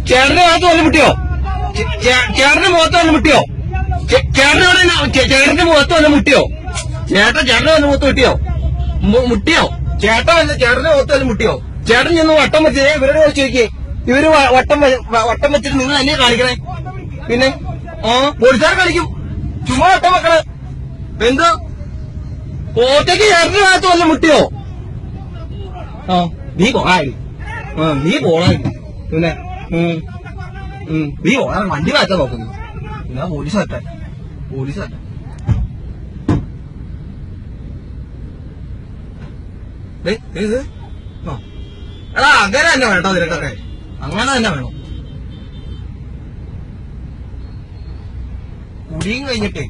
ചേട്ടന്റെ മുഖത്ത് വന്ന് മുട്ടിയോ? ചേട്ടന്റെ മുഖത്ത് വന്ന് മുട്ടിയോ? ചേട്ടന്റെ മുഖത്ത് വന്ന് മുട്ടിയോ? ചേട്ടന്റെ വന്ന് മുഖത്ത് മുട്ടിയോ? ചേട്ടന്റെ മുഖത്ത് വന്ന് മുട്ടിയോ? ചേട്ടൻ ചെന്ന് വട്ടം വെച്ചേ ഇവരോട് ചോദിക്കേ. ഇവര് വട്ടം വെച്ചിട്ട് നിങ്ങൾ തന്നെ കാണിക്കണേ. പിന്നെ പോലീസുകാർ കളിക്കും. ചുമ്മാ വട്ടം വെക്കണേ. എന്തോ ഒറ്റയ്ക്ക് ചേട്ടന്റെ ഭാഗത്ത് വല്ല മുട്ടിയോ? നീ പോണായി. നീ പോണായി. പിന്നെ നീ പോണ വണ്ടി മാറ്റാൻ നോക്കുന്നു. ഞാൻ പോലീസ് മാറ്റാൻ എടാ അങ്ങനെ തന്നെ വേട്ടോ നിനക്കൊക്കെ. അങ്ങനെ തന്നെ വേണം. കുടിയും കഴിഞ്ഞിട്ടേ